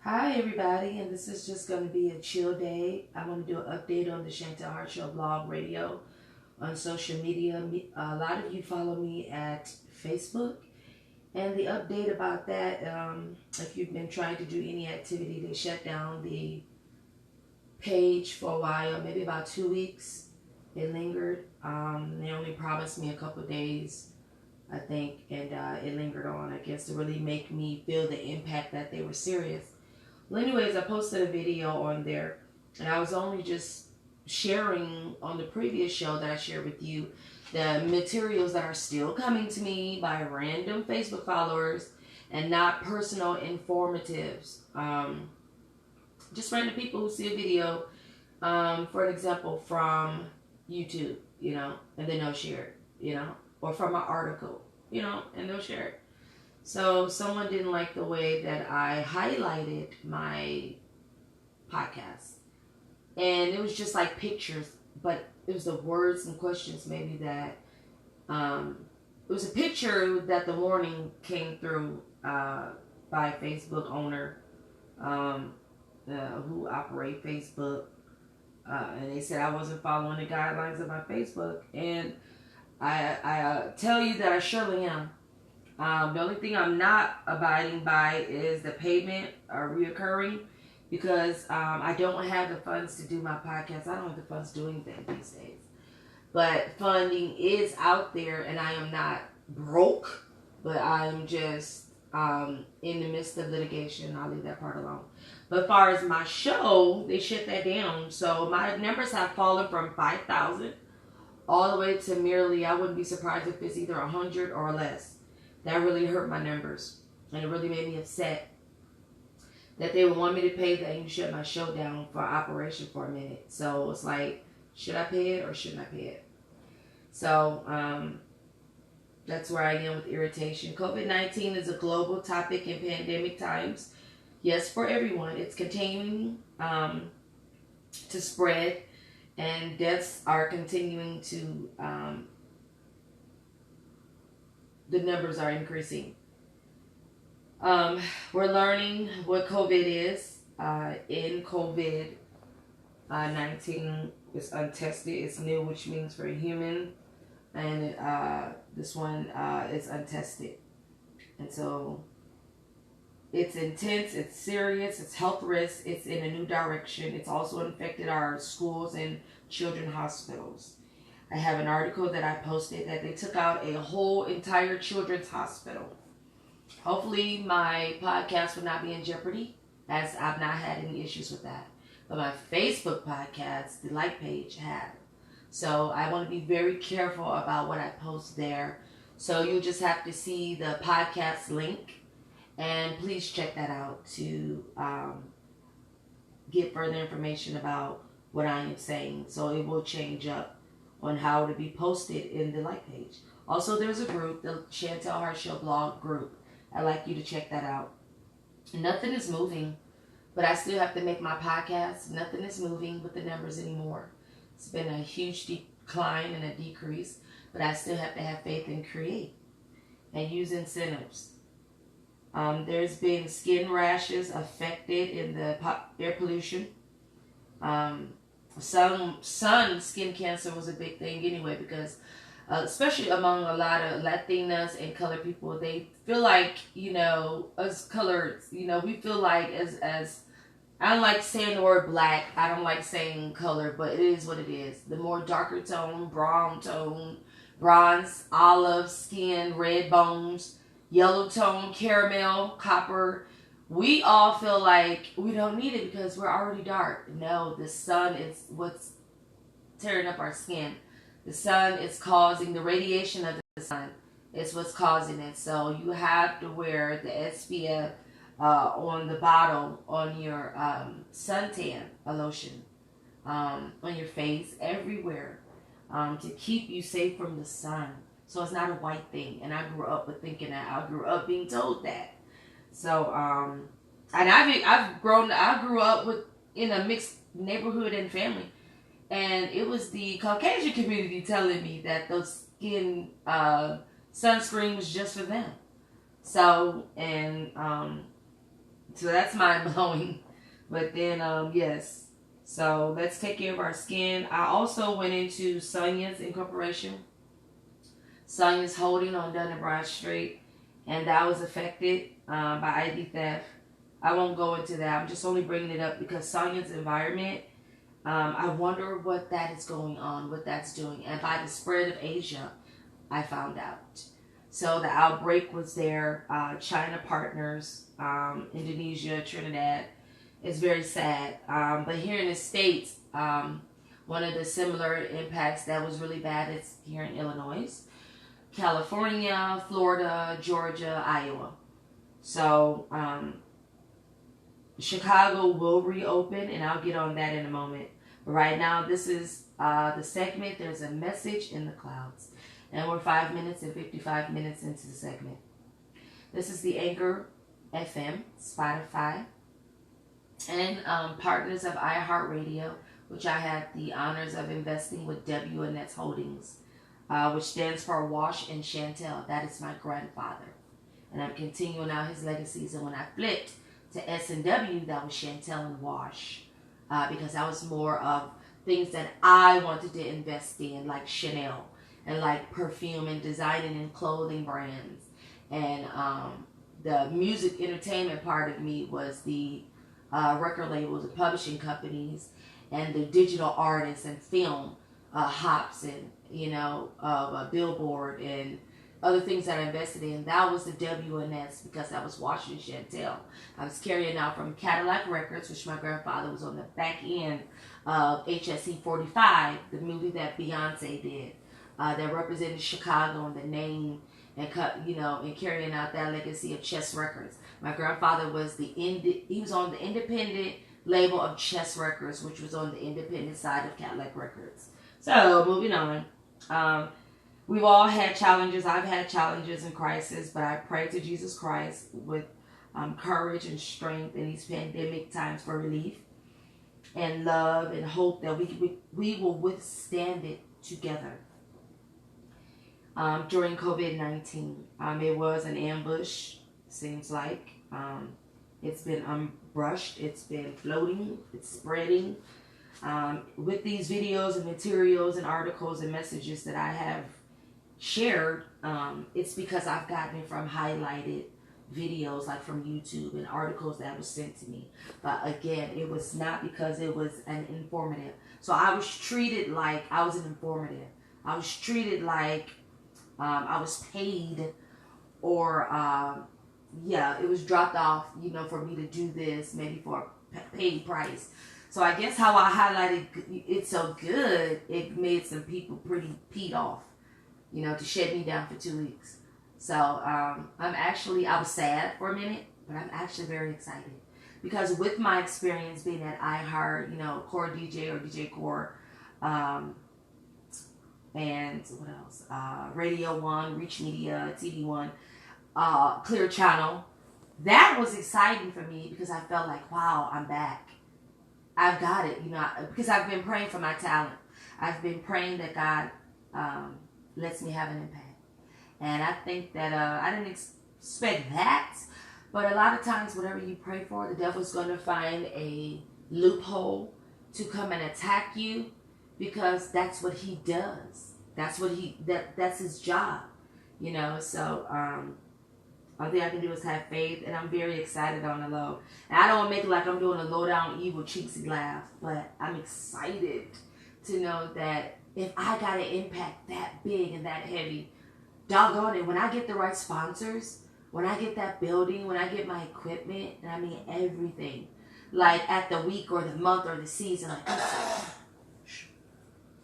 Hi everybody, and this is just going to be a chill day. I want to do an update on the Chantel Heart Show blog radio on social media. A lot of you follow me at Facebook, and the update about that, if you've been trying to do any activity, they shut down the page for a while, maybe about 2 weeks. It lingered. They only promised me a couple of days, I think, and it lingered on, I guess, to really make me feel the impact that they were serious. Well, anyways, I posted a video on there, and I was only just sharing on the previous show that I shared with you the materials that are still coming to me by random Facebook followers and not personal informatives. Just random people who see a video, for an example, from YouTube, and then they'll share it, or from an article, and they'll share it. So someone didn't like the way that I highlighted my podcast. And it was just like pictures, but it was the words and questions maybe that, it was a picture that the warning came through by a Facebook owner who operate Facebook. And they said I wasn't following the guidelines of my Facebook. And I tell you that I surely am. The only thing I'm not abiding by is the payment reoccurring because I don't have the funds to do my podcast. I don't have the funds to do anything these days. But funding is out there, and I am not broke, but I'm just in the midst of litigation. I'll leave that part alone. But as far as my show, they shut that down. So my numbers have fallen from 5,000 all the way to merely, I wouldn't be surprised if it's either 100 or less. That really hurt my numbers, and it really made me upset that they would want me to pay that and shut my show down for operation for a minute. So it's like, should I pay it or shouldn't I pay it? So that's where I am with irritation. COVID-19 is a global topic in pandemic times. Yes, for everyone. It's continuing to spread, and deaths are continuing to the numbers are increasing. We're learning what COVID is. In COVID-19, it's untested. It's new, which means for a human. And this one is untested. And so it's intense. It's serious. It's health risk. It's in a new direction. It's also infected our schools and children's hospitals. I have an article that I posted that they took out a whole entire children's hospital. Hopefully my podcast will not be in jeopardy, as I've not had any issues with that. But my Facebook podcast, the like page, had. So I want to be very careful about what I post there. So you'll just have to see the podcast link, and please check that out to get further information about what I am saying. So it will change up on how to be posted in the like page. Also, there's a group, the Chantel Heart Show blog group. I'd like you to check that out. Nothing is moving, but I still have to make my podcast. Nothing is moving with the numbers anymore. It's been a huge decline and a decrease, but I still have to have faith and create and use incentives. There's been skin rashes affected in the air pollution. Sun skin cancer was a big thing anyway, because especially among a lot of Latinas and colored people, they feel like, us colored, we feel like as I don't like saying the word black, I don't like saying color, but it is what it is. The more darker tone, brown tone, bronze, olive skin, red bones, yellow tone, caramel, copper, we all feel like we don't need it because we're already dark. No, the sun is what's tearing up our skin. The sun is causing, the radiation of the sun is what's causing it. So you have to wear the SPF on the bottle, on your suntan lotion, on your face, everywhere, to keep you safe from the sun. So it's not a white thing. And I grew up with thinking that. I grew up being told that. So, and I grew up in a mixed neighborhood and family, and it was the Caucasian community telling me that the skin sunscreen was just for them. So, and So that's mind blowing. But then, yes. So let's take care of our skin. I also went into Sonya's Incorporation. Sonya's Holding on Dun and Broad Street. And that was affected by ID theft. I won't go into that. I'm just only bringing it up because Sonya's environment, I wonder what that is going on, what that's doing. And by the spread of Asia, I found out. So the outbreak was there. China partners, Indonesia, Trinidad. It's very sad. But here in the States, one of the similar impacts that was really bad is here in Illinois, California, Florida, Georgia, Iowa. So Chicago will reopen, and I'll get on that in a moment. But right now, this is the segment. There's a message in the clouds. And we're 5 minutes and 55 minutes into the segment. This is the Anchor FM, Spotify, and partners of iHeartRadio, which I had the honors of investing with WNS Holdings, which stands for Wash and Chantel. That is my grandfather. And I'm continuing out his legacies. And when I flipped to S&W, that was Chantel and Wash, because that was more of things that I wanted to invest in, like Chanel, and like perfume and designing and clothing brands. And the music entertainment part of me was the record labels, the publishing companies, and the digital artists and film hops and, Billboard and other things that I invested in. That was the WNS, because I was watching Chantel. I was carrying out from Cadillac Records, which my grandfather was on the back end of HSE 45, the movie that Beyonce did, that represented Chicago and the name, and and carrying out that legacy of Chess Records. My grandfather was he was on the independent label of Chess Records, which was on the independent side of Cadillac Records. So moving on. We've all had challenges. I've had challenges and crises, but I pray to Jesus Christ with courage and strength in these pandemic times for relief and love and hope that we will withstand it together. During COVID-19, it was an ambush, seems like. It's been unbrushed, it's been floating, it's spreading. With these videos and materials and articles and messages that I have shared, it's because I've gotten it from highlighted videos, like from YouTube, and articles that was sent to me. But again, it was not because it was an informative. So I was treated like I was an informative. I was treated like I was paid, or it was dropped off, for me to do this, maybe for a paid price. So I guess how I highlighted it so good, it made some people pretty peed off, to shut me down for 2 weeks. So I was sad for a minute, but I'm actually very excited. Because with my experience being at iHeart, Core DJ or DJ Core, and what else? Radio One, Reach Media, TV One, Clear Channel. That was exciting for me because I felt like, wow, I'm back. I've got it, because I've been praying for my talent. I've been praying that God lets me have an impact. And I think that I didn't expect that. But a lot of times, whatever you pray for, the devil's going to find a loophole to come and attack you, because that's what he does. That's his job, So all thing I can do is have faith, and I'm very excited on the low. And I don't want to make it like I'm doing a low down evil cheesy laugh, but I'm excited to know that if I got an impact that big and that heavy, doggone it, when I get the right sponsors, when I get that building, when I get my equipment, and I mean everything, like at the week or the month or the season, like